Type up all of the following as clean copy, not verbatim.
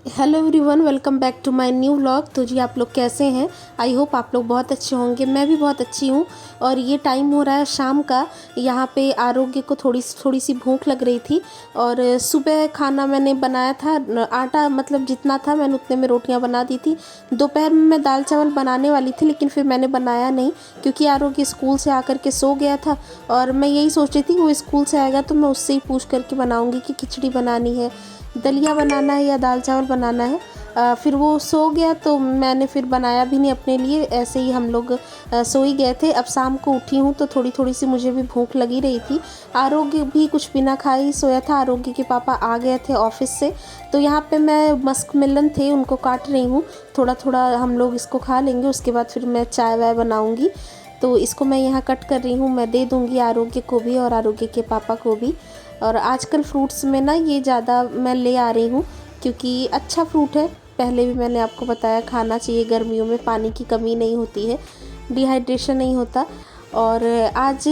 Hello everyone, welcome back to my new vlog. तो जी आप लोग कैसे हैं? आई होप आप लोग बहुत अच्छे होंगे। मैं भी बहुत अच्छी हूँ। और ये टाइम हो रहा है शाम का। यहाँ पे आरोग्य को थोड़ी सी भूख लग रही थी और सुबह खाना मैंने बनाया था। आटा मतलब जितना था मैंने उतने में रोटियाँ बना दी थी। दोपहर में मैं दाल चावल बनाने वाली थी लेकिन फिर मैंने बनाया नहीं क्योंकि आरोग्य स्कूल से आकर के सो गया था। और मैं यही सोच रही थी कि वो स्कूल से आएगा तो मैं उससे ही पूछ करके बनाऊँगी कि खिचड़ी बनानी है, दलिया बनाना है या दाल चावल बनाना है। फिर वो सो गया तो मैंने फिर बनाया भी नहीं अपने लिए, ऐसे ही हम लोग सो ही गए थे। अब शाम को उठी हूँ तो थोड़ी थोड़ी सी मुझे भी भूख लगी रही थी। आरोग्य भी कुछ बिना खाए ही सोया था। आरोग्य के पापा आ गए थे ऑफिस से, तो यहाँ पे मैं मस्क मिलन थे उनको काट रही हूँ। थोड़ा थोड़ा हम लोग इसको खा लेंगे, उसके बाद फिर मैं चाय वाय बनाऊँगी। तो इसको मैं यहाँ कट कर रही हूँ, मैं दे दूँगी आरोग्य को भी और आरोग्य के पापा को भी। और आजकल फ्रूट्स में ना ये ज़्यादा मैं ले आ रही हूँ क्योंकि अच्छा फ्रूट है। पहले भी मैंने आपको बताया खाना चाहिए, गर्मियों में पानी की कमी नहीं होती है, डिहाइड्रेशन नहीं होता। और आज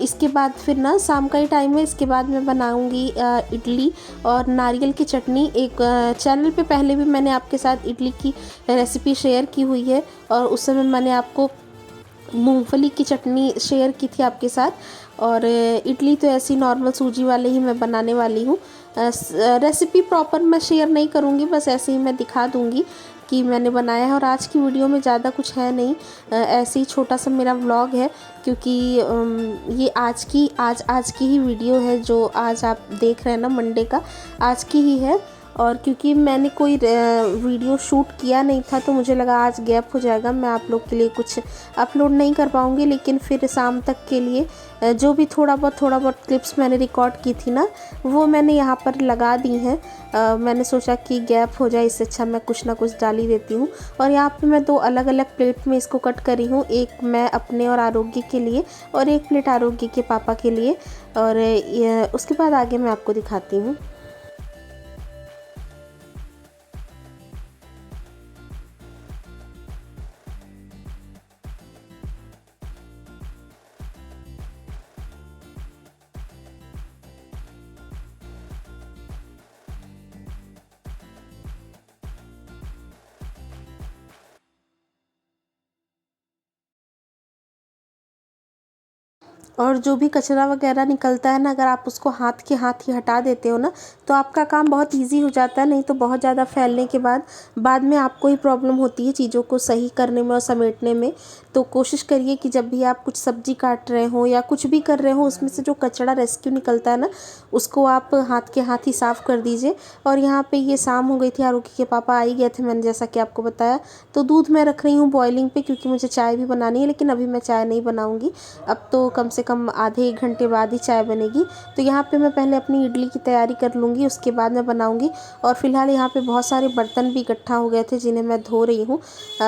इसके बाद फिर ना शाम का ही टाइम है, इसके बाद मैं बनाऊंगी इडली और नारियल की चटनी। एक चैनल पे पहले भी मैंने आपके साथ इडली की रेसिपी शेयर की हुई है और उस समय मैंने आपको मूंगफली की चटनी शेयर की थी आपके साथ। और इडली तो ऐसी नॉर्मल सूजी वाले ही मैं बनाने वाली हूँ। रेसिपी प्रॉपर मैं शेयर नहीं करूँगी, बस ऐसे ही मैं दिखा दूँगी कि मैंने बनाया है। और आज की वीडियो में ज़्यादा कुछ है नहीं, ऐसे ही छोटा सा मेरा व्लॉग है क्योंकि ये आज की ही वीडियो है जो आज आप देख रहे हैं ना, मंडे का आज की ही है। और क्योंकि मैंने कोई वीडियो शूट किया नहीं था तो मुझे लगा आज गैप हो जाएगा, मैं आप लोग के लिए कुछ अपलोड नहीं कर पाऊँगी। लेकिन फिर शाम तक के लिए जो भी थोड़ा बहुत क्लिप्स मैंने रिकॉर्ड की थी ना, वो मैंने यहाँ पर लगा दी हैं। मैंने सोचा कि गैप हो जाए, इससे अच्छा मैं कुछ ना कुछ डाल ही देती हूँ। और यहाँ पे मैं दो अलग अलग प्लेट में इसको कट करी हूँ, एक मैं अपने और आरोग्य के लिए और एक प्लेट आरोग्य के पापा के लिए। और उसके बाद आगे मैं आपको दिखाती हूँ। और जो भी कचरा वगैरह निकलता है ना, अगर आप उसको हाथ के हाथ ही हटा देते हो ना तो आपका काम बहुत इजी हो जाता है। नहीं तो बहुत ज़्यादा फैलने के बाद में आपको ही प्रॉब्लम होती है चीज़ों को सही करने में और समेटने में। तो कोशिश करिए कि जब भी आप कुछ सब्जी काट रहे हो या कुछ भी कर रहे हो, उसमें से जो कचरा रेस्क्यू निकलता है ना, उसको आप हाथ के हाथ ही साफ़ कर दीजिए। और यहाँ पे ये शाम हो गई थी, आरोग्य के पापा आ ही गए थे मैंने जैसा कि आपको बताया। तो दूध मैं रख रही हूँ बॉइलिंग पे क्योंकि मुझे चाय भी बनानी है, लेकिन अभी मैं चाय नहीं बनाऊँगी। अब तो कम से कम आधे एक घंटे बाद ही चाय बनेगी। तो यहाँ पे मैं पहले अपनी इडली की तैयारी कर लूँगी, उसके बाद मैं बनाऊँगी। और फिलहाल यहाँ पे बहुत सारे बर्तन भी इकट्ठा हो गए थे जिन्हें मैं धो रही हूँ।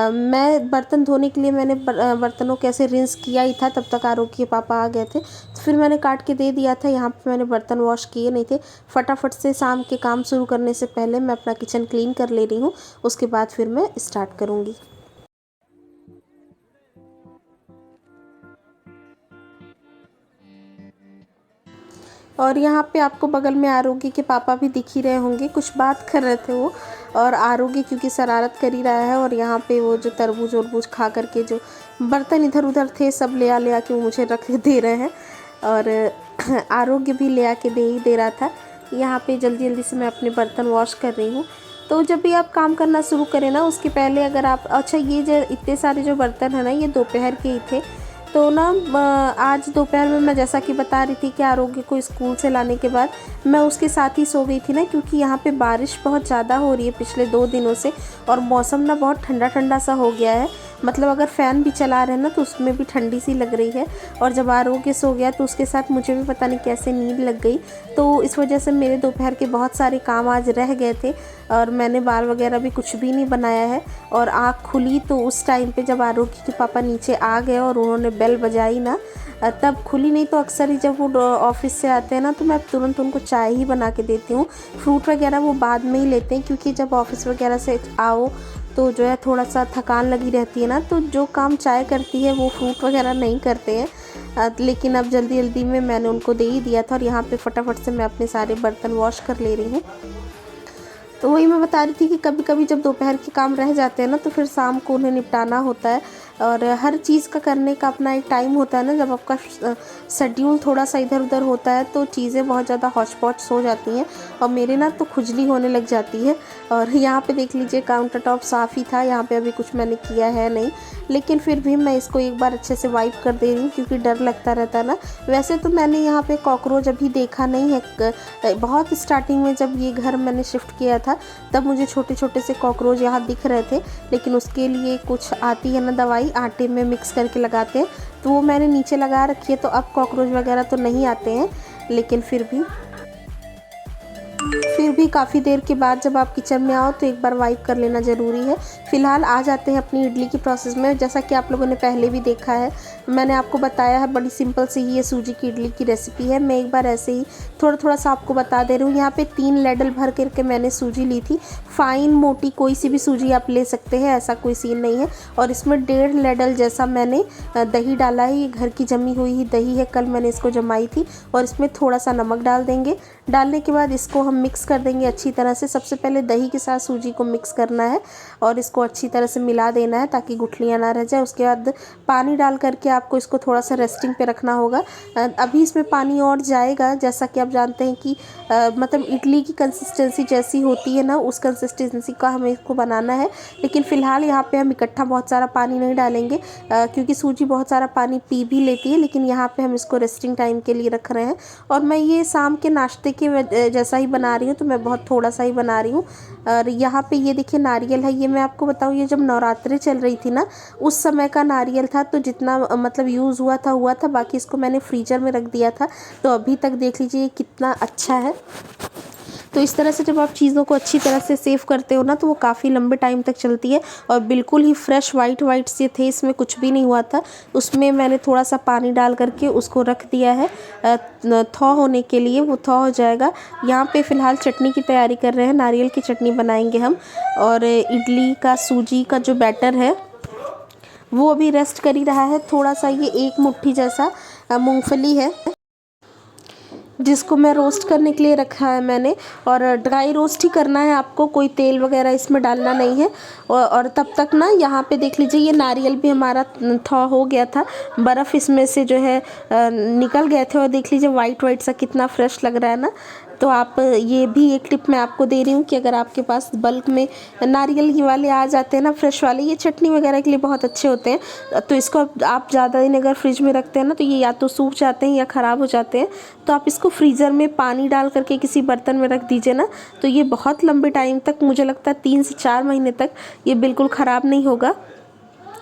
मैं बर्तन धोने के लिए मैंने बर्तनों को ऐसे रिंस किया ही था, तब तक आरोग्य के पापा आ गए थे तो फिर मैंने काट के दे दिया था। यहाँ पे मैंने बर्तन वॉश किए नहीं थे। फटाफट से शाम के काम शुरू करने से पहले मैं अपना किचन क्लीन कर ले रही हूँ, उसके बाद फिर मैं स्टार्ट करूँगी। और यहाँ पे आपको बगल में आरोग्य के पापा भी दिख ही रहे होंगे, कुछ बात कर रहे थे वो। और आरोग्य क्योंकि शरारत कर ही रहा है, और यहाँ पे वो जो तरबूज वरबूज खा करके जो बर्तन इधर उधर थे सब ले आ के वो मुझे रख दे रहे हैं। और आरोग्य भी ले आके दे ही दे रहा था। यहाँ पे जल्दी जल्दी से मैं अपने बर्तन वॉश कर रही हूँ। तो जब भी आप काम करना शुरू करें ना, उसके पहले अगर आप अच्छा ये जो इतने सारे जो बर्तन है ना, ये दोपहर के ही थे। तो ना आज दोपहर में मैं जैसा कि बता रही थी कि आरोग्य को स्कूल से लाने के बाद मैं उसके साथ ही सो गई थी ना, क्योंकि यहाँ पे बारिश बहुत ज़्यादा हो रही है पिछले 2 दिनों से। और मौसम ना बहुत ठंडा ठंडा सा हो गया है, मतलब अगर फ़ैन भी चला रहे हैं ना तो उसमें भी ठंडी सी लग रही है। और जब आरोग्य सो गया तो उसके साथ मुझे भी पता नहीं कैसे नींद लग गई। तो इस वजह से मेरे दोपहर के बहुत सारे काम आज रह गए थे और मैंने बाल वगैरह भी कुछ भी नहीं बनाया है। और आँख खुली तो उस टाइम पे जब आरोग्य के पापा नीचे आ गए और उन्होंने बेल बजाई ना, तब खुली। नहीं तो अक्सर ही जब वो ऑफिस से आते हैं ना तो मैं तुरंत उनको चाय ही बना के देती हूँ। फ्रूट वगैरह वो बाद में ही लेते हैं, क्योंकि जब ऑफिस वगैरह से आओ तो जो है थोड़ा सा थकान लगी रहती है ना, तो जो काम चाय करती है वो फ्रूट वगैरह नहीं करते हैं। लेकिन अब जल्दी जल्दी में मैंने उनको दे ही दिया था। और यहाँ पे फटाफट से मैं अपने सारे बर्तन वॉश कर ले रही हूँ। तो वही मैं बता रही थी कि कभी कभी जब दोपहर के काम रह जाते हैं ना तो फिर शाम को उन्हें निपटाना होता है। और हर चीज़ का करने का अपना एक टाइम होता है ना, जब आपका शेड्यूल थोड़ा सा इधर उधर होता है तो चीज़ें बहुत ज़्यादा हौच पौच हो जाती हैं और मेरे ना तो खुजली होने लग जाती है। और यहाँ पे देख लीजिए काउंटर टॉप साफ़ ही था, यहाँ पे अभी कुछ मैंने किया है नहीं, लेकिन फिर भी मैं इसको एक बार अच्छे से वाइप कर दे रही हूँ क्योंकि डर लगता रहता है ना। वैसे तो मैंने यहाँ पे कॉकरोच अभी देखा नहीं है, बहुत स्टार्टिंग में जब ये घर मैंने शिफ्ट किया था तब मुझे छोटे छोटे से कॉकरोच यहाँ दिख रहे थे, लेकिन उसके लिए कुछ आती है ना दवाई, आटे में मिक्स करके लगाते हैं, तो वो मैंने नीचे लगा रखी है, तो अब कॉकरोच वगैरह तो नहीं आते हैं, लेकिन फिर भी काफ़ी देर के बाद जब आप किचन में आओ तो एक बार वाइप कर लेना ज़रूरी है। फ़िलहाल आ जाते हैं अपनी इडली की प्रोसेस में। जैसा कि आप लोगों ने पहले भी देखा है, मैंने आपको बताया है, बड़ी सिंपल सी ही ये सूजी की इडली की रेसिपी है। मैं एक बार ऐसे ही थोड़ा थोड़ा सा आपको बता दे रही हूँ। यहाँ पे 3 लेडल भर करके मैंने सूजी ली थी, फ़ाइन मोटी कोई सी भी सूजी आप ले सकते हैं, ऐसा कोई सीन नहीं है। और इसमें 1.5 लेडल जैसा मैंने दही डाला है, ये घर की जमी हुई ही दही है, कल मैंने इसको जमाई थी। और इसमें थोड़ा सा नमक डाल देंगे। डालने के बाद इसको हम मिक्स कर देंगे अच्छी तरह से। सबसे पहले दही के साथ सूजी को मिक्स करना है और इसको अच्छी तरह से मिला देना है ताकि गुठलियाँ ना रह जाए। उसके बाद पानी डाल करके आपको इसको थोड़ा सा रेस्टिंग पे रखना होगा। अभी इसमें पानी और जाएगा, जैसा कि आप जानते हैं कि मतलब इडली की कंसिस्टेंसी जैसी होती है ना, उस कंसिस्टेंसी का हमें इसको बनाना है। लेकिन फ़िलहाल यहाँ पे हम इकट्ठा बहुत सारा पानी नहीं डालेंगे क्योंकि सूजी बहुत सारा पानी पी भी लेती है, लेकिन यहाँ पे हम इसको रेस्टिंग टाइम के लिए रख रहे हैं। और मैं ये शाम के नाश्ते के जैसा ही बना रही हूँ, तो मैं बहुत थोड़ा सा ही बना रही हूँ। और यहाँ पे ये देखिए नारियल है, ये मैं आपको बताऊँ, ये जब नवरात्रि चल रही थी ना उस समय का नारियल था, तो जितना मतलब यूज़ हुआ था, बाकी इसको मैंने फ्रीज़र में रख दिया था, तो अभी तक देख लीजिए ये कितना अच्छा है। तो इस तरह से जब आप चीज़ों को अच्छी तरह से सेव करते हो ना तो वो काफ़ी लंबे टाइम तक चलती है। और बिल्कुल ही फ्रेश वाइट से थे, इसमें कुछ भी नहीं हुआ था। उसमें मैंने थोड़ा सा पानी डाल करके उसको रख दिया है थॉ होने के लिए, वो थॉ हो जाएगा। यहाँ पे फ़िलहाल चटनी की तैयारी कर रहे हैं, नारियल की चटनी बनाएंगे हम। और इडली का सूजी का जो बैटर है वो अभी रेस्ट कर ही रहा है। थोड़ा सा ये 1 मुट्ठी जैसा मूंगफली है जिसको मैं रोस्ट करने के लिए रखा है मैंने। और ड्राई रोस्ट ही करना है आपको, कोई तेल वगैरह इसमें डालना नहीं है। और तब तक ना यहाँ पे देख लीजिए ये नारियल भी हमारा थॉ हो गया था, बर्फ़ इसमें से जो है निकल गए थे। और देख लीजिए वाइट सा कितना फ्रेश लग रहा है ना। तो आप ये भी एक टिप मैं आपको दे रही हूँ कि अगर आपके पास बल्क में नारियल ही वाले आ जाते हैं ना, फ्रेश वाले, ये चटनी वगैरह के लिए बहुत अच्छे होते हैं। तो इसको आप ज़्यादा दिन अगर फ्रिज में रखते हैं ना तो ये या तो सूख जाते हैं या ख़राब हो जाते हैं। तो आप इसको फ्रीज़र में पानी डाल करके किसी बर्तन में रख दीजिए ना, तो ये बहुत लंबे टाइम तक, मुझे लगता है 3 से 4 महीने तक ये बिल्कुल ख़राब नहीं होगा,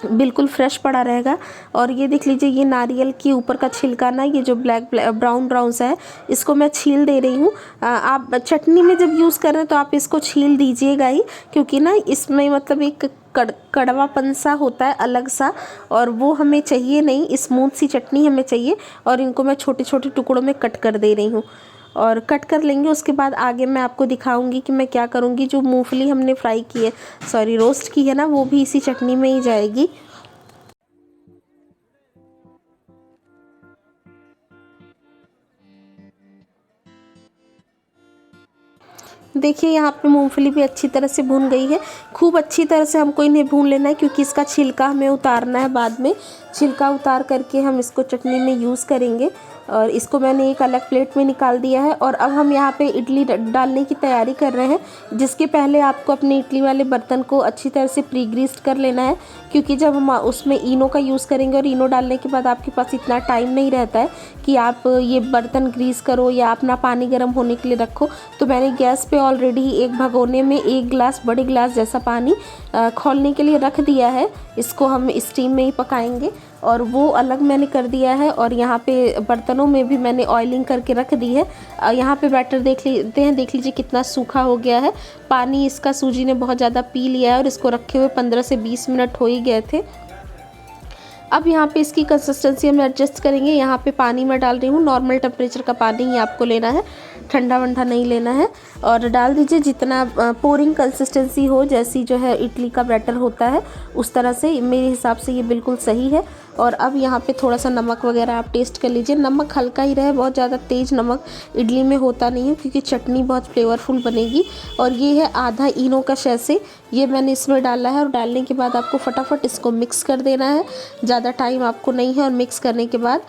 बिल्कुल फ्रेश पड़ा रहेगा। और ये देख लीजिए ये नारियल के ऊपर का छिलका ना, ये जो ब्लैक ब्राउन सा है, इसको मैं छील दे रही हूँ। आप चटनी में जब यूज़ कर रहे हैं तो आप इसको छील दीजिएगा ही, क्योंकि ना इसमें मतलब एक कड़वापन सा होता है अलग सा, और वो हमें चाहिए नहीं, स्मूथ सी चटनी हमें चाहिए। और इनको मैं छोटे छोटे टुकड़ों में कट कर दे रही हूँ और कट कर लेंगे। उसके बाद आगे मैं आपको दिखाऊंगी कि मैं क्या करूँगी। जो मूंगफली हमने फ्राई की है, सॉरी रोस्ट की है ना, वो भी इसी चटनी में ही जाएगी। देखिए यहाँ पे मूंगफली भी अच्छी तरह से भून गई है। खूब अच्छी तरह से हमको इन्हें भून लेना है क्योंकि इसका छिलका हमें उतारना है बाद में। छिलका उतार करके हम इसको चटनी में यूज़ करेंगे। और इसको मैंने एक अलग प्लेट में निकाल दिया है। और अब हम यहाँ पे इडली डालने की तैयारी कर रहे हैं, जिसके पहले आपको अपने इडली वाले बर्तन को अच्छी तरह से प्री ग्रीस्ड कर लेना है, क्योंकि जब हम उसमें इनो का यूज़ करेंगे और इनो डालने के बाद आपके पास इतना टाइम नहीं रहता है कि आप ये बर्तन ग्रीस करो या अपना पानी गर्म होने के लिए रखो। तो मैंने गैस पे ऑलरेडी एक भगोने में 1 गिलास, बड़े गिलास जैसा पानी खौलने के लिए रख दिया है। इसको हम स्टीम में ही पकाएंगे और वो अलग मैंने कर दिया है। और यहाँ पे बर्तनों में भी मैंने ऑयलिंग करके रख दी है। यहाँ पे बैटर देख लेते हैं, देख लीजिए कितना सूखा हो गया है। पानी इसका सूजी ने बहुत ज़्यादा पी लिया है और इसको रखे हुए 15 से 20 मिनट हो ही गए थे। अब यहाँ पे इसकी कंसिस्टेंसी हम एडजस्ट करेंगे। यहाँ पे पानी मैं डाल रही हूँ, नॉर्मल टेम्परेचर का पानी ही आपको लेना है, ठंडा वंडा नहीं लेना है। और डाल दीजिए जितना पोरिंग कंसिस्टेंसी हो, जैसी जो है इडली का बैटर होता है उस तरह से, मेरे हिसाब से ये बिल्कुल सही है। और अब यहाँ पे थोड़ा सा नमक वगैरह आप टेस्ट कर लीजिए। नमक हल्का ही रहे, बहुत ज़्यादा तेज़ नमक इडली में होता नहीं है क्योंकि चटनी बहुत फ्लेवरफुल बनेगी। और ये है आधा इनो का सैशे, ये मैंने इसमें डाला है। और डालने के बाद आपको फटाफट इसको मिक्स कर देना है, ज़्यादा टाइम आपको नहीं है। और मिक्स करने के बाद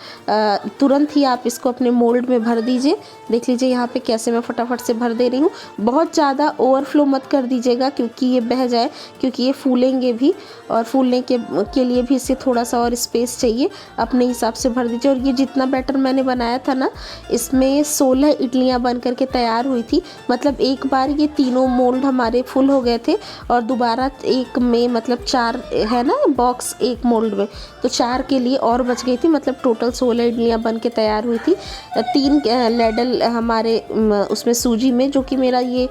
तुरंत ही आप इसको अपने मोल्ड में भर दीजिए। देख लीजिए यहाँ पे कैसे मैं फटाफट से भर दे रही हूँ। बहुत ज़्यादा ओवरफ्लो मत कर दीजिएगा क्योंकि ये बह जाए, क्योंकि ये फूलेंगे भी और फूलने के लिए भी इसे थोड़ा सा और स्पेस चाहिए। अपने हिसाब से भर दीजिए। और ये जितना बैटर मैंने बनाया था ना, इसमें 16 इडलियाँ बन करके तैयार हुई थी। मतलब एक बार ये तीनों मोल्ड हमारे फुल हो गए थे और दोबारा एक में मतलब 4 है ना बॉक्स एक मोल्ड में, तो 4 के लिए और बच गई थी। मतलब टोटल 16 इडलियाँ बन के तैयार हुई थी। 3 लैडल हमारे उसमें सूजी में, जो कि मेरा ये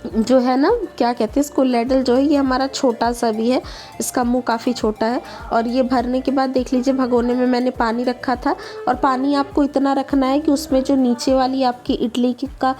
जो है ना क्या कहते हैं इसको, लैडल जो है ये हमारा छोटा सा भी है, इसका मुंह काफ़ी छोटा है। और ये भरने के बाद देख लीजिए भगोने में मैंने पानी रखा था। और पानी आपको इतना रखना है कि उसमें जो नीचे वाली आपकी इडली की का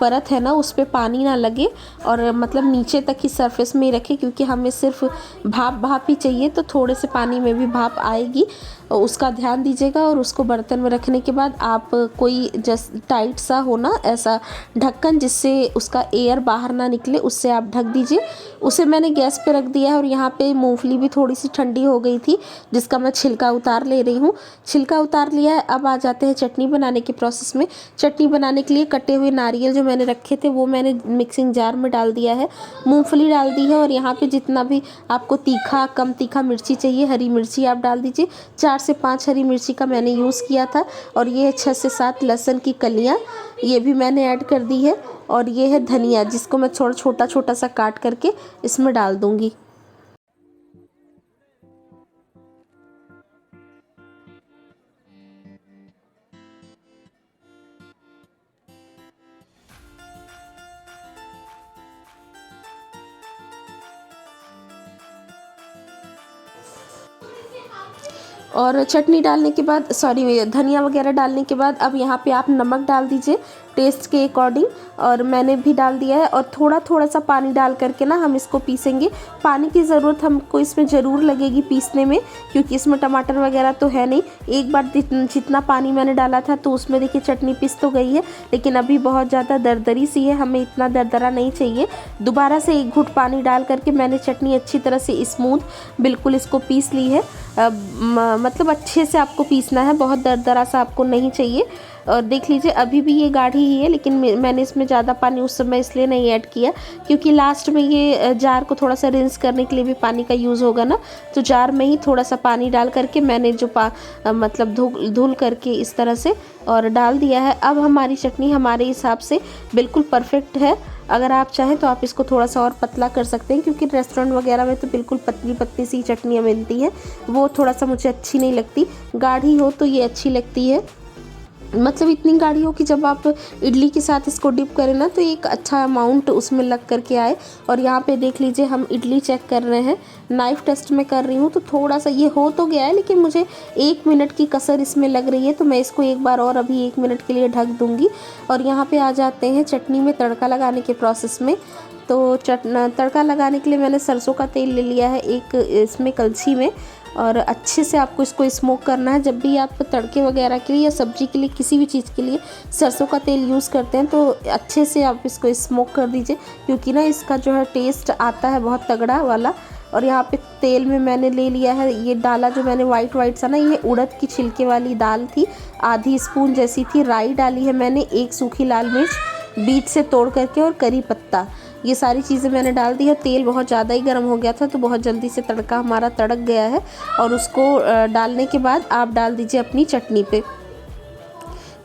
परत है ना, उस पर पानी ना लगे और मतलब नीचे तक ही सरफेस में ही रखें, क्योंकि हमें सिर्फ भाप ही चाहिए। तो थोड़े से पानी में भी भाप आएगी, उसका ध्यान दीजिएगा। और उसको बर्तन में रखने के बाद आप कोई जस्ट टाइट सा हो ना ऐसा ढक्कन, जिससे उसका एयर बाहर ना निकले, उससे आप ढक दीजिए। उसे मैंने गैस पे रख दिया है। और यहाँ पे मूंगफली भी थोड़ी सी ठंडी हो गई थी, जिसका मैं छिलका उतार ले रही हूँ। छिलका उतार लिया है। अब आ जाते हैं चटनी बनाने के प्रोसेस में। चटनी बनाने के लिए कटे हुए नारियल जो मैंने रखे थे वो मैंने मिक्सिंग जार में डाल दिया है, मूंगफली डाल दी है। और यहाँ पे जितना भी आपको तीखा कम तीखा मिर्ची चाहिए, हरी मिर्ची आप डाल दीजिए। 4 से 5 हरी मिर्ची का मैंने यूज़ किया था। और ये है 6 से 7 लहसुन की कलियाँ, ये भी मैंने ऐड कर दी है। और ये है धनिया, जिसको मैं छोटा छोटा सा काट करके इसमें डाल दूँगी। और चटनी डालने के बाद, सॉरी, धनिया वगैरह डालने के बाद अब यहाँ पे आप नमक डाल दीजिए टेस्ट के अकॉर्डिंग। और मैंने भी डाल दिया है। और थोड़ा सा पानी डाल करके ना हम इसको पीसेंगे। पानी की ज़रूरत हमको इसमें ज़रूर लगेगी पीसने में, क्योंकि इसमें टमाटर वगैरह तो है नहीं। एक बार जितना पानी मैंने डाला था तो उसमें देखिए चटनी पिस तो गई है, लेकिन अभी बहुत ज़्यादा दरदरी सी है, हमें इतना दरदरा नहीं चाहिए। दोबारा से एक घूंट पानी डाल करके मैंने चटनी अच्छी तरह से स्मूथ बिल्कुल इसको पीस ली है। मतलब अच्छे से आपको पीसना है, बहुत दरदरा सा आपको नहीं चाहिए। और देख लीजिए अभी भी ये गाढ़ी ही है, लेकिन मैंने इसमें ज़्यादा पानी उस समय इसलिए नहीं ऐड किया, क्योंकि लास्ट में ये जार को थोड़ा सा रिंस करने के लिए भी पानी का यूज़ होगा ना, तो जार में ही थोड़ा सा पानी डाल करके मैंने जो मतलब धुल करके इस तरह से और डाल दिया है। अब हमारी चटनी हमारे हिसाब से बिल्कुल परफेक्ट है। अगर आप चाहें तो आप इसको थोड़ा सा और पतला कर सकते हैं, क्योंकि रेस्टोरेंट वगैरह में तो बिल्कुल पतली पतली सी चटनियाँ मिलती हैं, वो थोड़ा सा मुझे अच्छी नहीं लगती। गाढ़ी हो तो ये अच्छी लगती है, मतलब इतनी गाढ़ी हो कि जब आप इडली के साथ इसको डिप करें ना तो एक अच्छा अमाउंट उसमें लग करके आए। और यहाँ पे देख लीजिए हम इडली चेक कर रहे हैं, नाइफ़ टेस्ट में कर रही हूँ, तो थोड़ा सा ये हो तो गया है, लेकिन मुझे 1 मिनट की कसर इसमें लग रही है, तो मैं इसको एक बार और अभी 1 मिनट के लिए ढक दूँगी। और यहाँ पे आ जाते हैं चटनी में तड़का लगाने के प्रोसेस में। तो तड़का लगाने के लिए मैंने सरसों का तेल ले लिया है एक इसमें कलछी में, और अच्छे से आपको इसको स्मोक करना है। जब भी आप तड़के वगैरह के लिए या सब्जी के लिए किसी भी चीज़ के लिए सरसों का तेल यूज़ करते हैं तो अच्छे से आप इसको स्मोक कर दीजिए, क्योंकि ना इसका जो है टेस्ट आता है बहुत तगड़ा वाला। और यहाँ पे तेल में मैंने ले लिया है, ये डाला जो मैंने वाइट सा ना, ये उड़द की छिलके वाली दाल थी, आधी स्पून जैसी थी। राई डाली है मैंने, 1 सूखी लाल मिर्च बीच से तोड़ करके, और करी पत्ता, ये सारी चीज़ें मैंने डाल दी है। तेल बहुत ज़्यादा ही गर्म हो गया था तो बहुत जल्दी से तड़का हमारा तड़क गया है। और उसको डालने के बाद आप डाल दीजिए अपनी चटनी पे।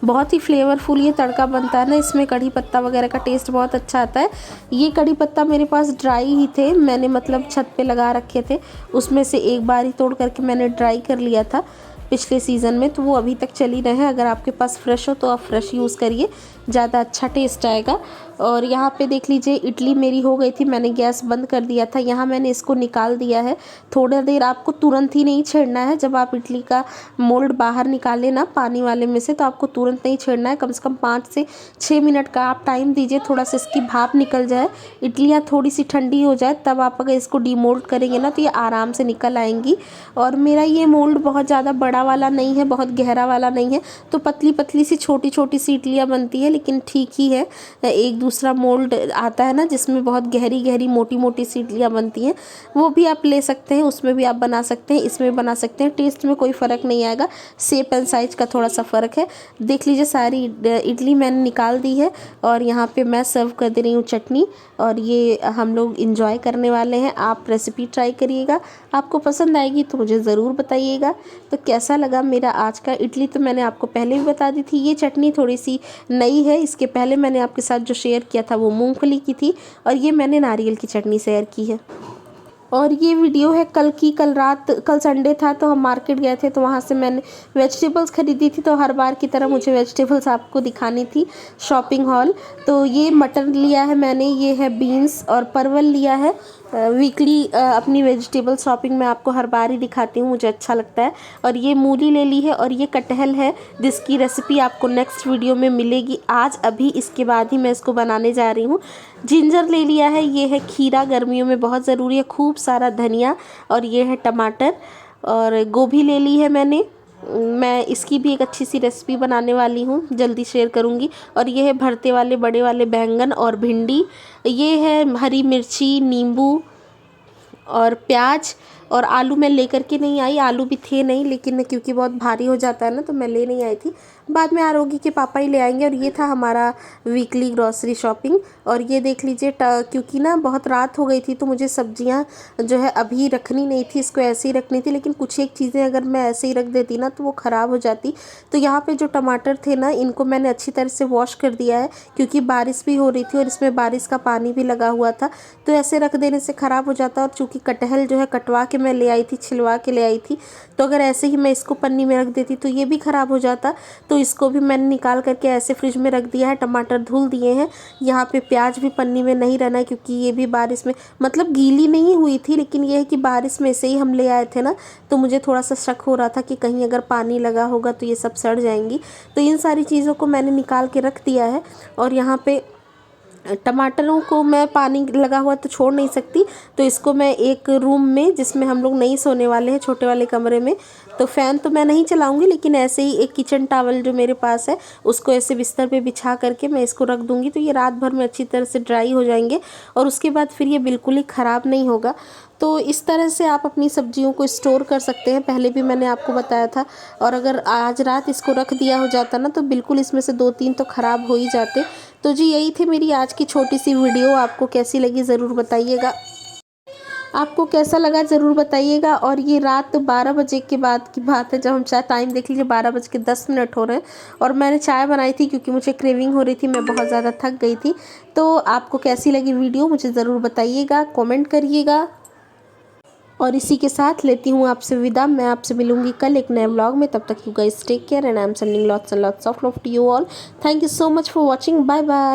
बहुत ही फ्लेवरफुल ये तड़का बनता है ना, इसमें कढ़ी पत्ता वगैरह का टेस्ट बहुत अच्छा आता है। ये कढ़ी पत्ता मेरे पास ड्राई ही थे, मैंने मतलब छत पे लगा रखे थे, उसमें से एक बार ही तोड़ करके मैंने ड्राई कर लिया था पिछले सीज़न में, तो वो अभी तक चल ही रहे हैं। अगर आपके पास फ्रेश हो तो आप फ्रेश यूज़ करिए, ज़्यादा अच्छा टेस्ट आएगा। और यहाँ पे देख लीजिए इडली मेरी हो गई थी, मैंने गैस बंद कर दिया था। यहाँ मैंने इसको निकाल दिया है। थोड़ा देर आपको तुरंत ही नहीं छेड़ना है। जब आप इडली का मोल्ड बाहर निकालें ना पानी वाले में से, तो आपको तुरंत नहीं छेड़ना है। कम से कम 5 से 6 मिनट का आप टाइम दीजिए, थोड़ा सा इसकी भाप निकल जाए, इडलियाँ थोड़ी सी ठंडी हो जाए, तब आप अगर इसको डीमोल्ड करेंगे ना तो ये आराम से निकल आएंगी। और मेरा ये मोल्ड बहुत ज़्यादा बड़ा वाला नहीं है, बहुत गहरा वाला नहीं है, तो पतली पतली सी छोटी छोटी सी इडलियाँ बनती है, लेकिन ठीक ही है। एक दूसरा मोल्ड आता है ना जिसमें बहुत गहरी गहरी मोटी मोटी सी इडलियाँ बनती हैं, वो भी आप ले सकते हैं, उसमें भी आप बना सकते हैं, इसमें बना सकते हैं। टेस्ट में कोई फ़र्क नहीं आएगा, शेप एंड साइज का थोड़ा सा फ़र्क है। देख लीजिए सारी इडली मैंने निकाल दी है और यहाँ पे मैं सर्व कर दे रही हूँ चटनी, और ये हम लोग इंजॉय करने वाले हैं। आप रेसिपी ट्राई करिएगा, आपको पसंद आएगी तो मुझे ज़रूर बताइएगा। तो कैसा लगा मेरा आज का इडली, तो मैंने आपको पहले भी बता दी थी। ये चटनी थोड़ी सी नई है, इसके पहले मैंने आपके साथ जो शेयर किया था वो मूंगफली की थी, और ये मैंने नारियल की चटनी शेयर की है। और ये वीडियो है कल की। कल रात, कल संडे था तो हम मार्केट गए थे, तो वहाँ से मैंने वेजिटेबल्स खरीदी थी। तो हर बार की तरह मुझे वेजिटेबल्स आपको दिखानी थी, शॉपिंग हॉल। तो ये मटर लिया है मैंने, ये है बीन्स और परवल लिया है। वीकली अपनी वेजिटेबल शॉपिंग मैं आपको हर बार ही दिखाती हूँ, मुझे अच्छा लगता है। और ये मूली ले ली है, और ये कटहल है जिसकी रेसिपी आपको नेक्स्ट वीडियो में मिलेगी आज, अभी इसके बाद ही मैं इसको बनाने जा रही हूँ। जिंजर ले लिया है, ये है खीरा, गर्मियों में बहुत ज़रूरी है, खूब सारा धनिया, और ये है टमाटर, और गोभी ले ली है मैंने। मैं इसकी भी एक अच्छी सी रेसिपी बनाने वाली हूँ, जल्दी शेयर करूँगी। और ये है भरते वाले बड़े वाले बैंगन और भिंडी, ये है हरी मिर्ची, नींबू और प्याज। और आलू मैं लेकर के नहीं आई, आलू भी थे नहीं, लेकिन क्योंकि बहुत भारी हो जाता है ना तो मैं ले नहीं आई थी। बाद में आरोगी के पापा ही ले आएंगे। और ये था हमारा वीकली ग्रॉसरी शॉपिंग। और ये देख लीजिए, क्योंकि ना बहुत रात हो गई थी तो मुझे सब्जियां जो है अभी रखनी नहीं थी, इसको ऐसे ही रखनी थी। लेकिन कुछ एक चीज़ें अगर मैं ऐसे ही रख देती ना तो वो ख़राब हो जाती। तो यहाँ पे जो टमाटर थे ना, इनको मैंने अच्छी तरह से वॉश कर दिया है, क्योंकि बारिश भी हो रही थी और इसमें बारिश का पानी भी लगा हुआ था, तो ऐसे रख देने से ख़राब हो जाता। और चूँकि कटहल जो है कटवा के मैं ले आई थी, छिलवा के ले आई थी, तो अगर ऐसे ही मैं इसको पन्नी में रख देती तो ये भी ख़राब हो जाता। तो इसको भी मैंने निकाल करके ऐसे फ्रिज में रख दिया है। टमाटर धुल दिए हैं। यहाँ पे प्याज भी पन्नी में नहीं रहना है, क्योंकि ये भी बारिश में, मतलब गीली नहीं हुई थी, लेकिन ये है कि बारिश में से ही हम ले आए थे ना, तो मुझे थोड़ा सा शक हो रहा था कि कहीं अगर पानी लगा होगा तो ये सब सड़ जाएंगी। तो इन सारी चीज़ों को मैंने निकाल के रख दिया है। और यहाँ पे टमाटरों को मैं पानी लगा हुआ तो छोड़ नहीं सकती, तो इसको मैं एक रूम में, जिसमें हम लोग नहीं सोने वाले हैं, छोटे वाले कमरे में, तो फ़ैन तो मैं नहीं चलाऊंगी, लेकिन ऐसे ही एक किचन टॉवल जो मेरे पास है उसको ऐसे बिस्तर पे बिछा करके मैं इसको रख दूंगी, तो ये रात भर में अच्छी तरह से ड्राई हो जाएंगे, और उसके बाद फिर ये बिल्कुल ही ख़राब नहीं होगा। तो इस तरह से आप अपनी सब्जियों को स्टोर कर सकते हैं, पहले भी मैंने आपको बताया था। और अगर आज रात इसको रख दिया हो जाता ना, तो बिल्कुल इसमें से 2-3 तो ख़राब हो ही जाते। तो जी यही थी मेरी आज की छोटी सी वीडियो, आपको कैसी लगी ज़रूर बताइएगा, आपको कैसा लगा ज़रूर बताइएगा। और ये रात 12 बजे के बाद की बात है, जब हम चाय, टाइम देख लीजिए 12:10 हो रहे हैं, और मैंने चाय बनाई थी क्योंकि मुझे क्रेविंग हो रही थी, मैं बहुत ज़्यादा थक गई थी। तो आपको कैसी लगी वीडियो मुझे ज़रूर बताइएगा, कमेंट करिएगा। और इसी के साथ लेती हूँ आपसे विदा। मैं आपसे मिलूंगी कल एक नए व्लॉग में, तब तक you guys take care and I am sending lots and lots of love to you all. Thank you so much for watching, bye bye.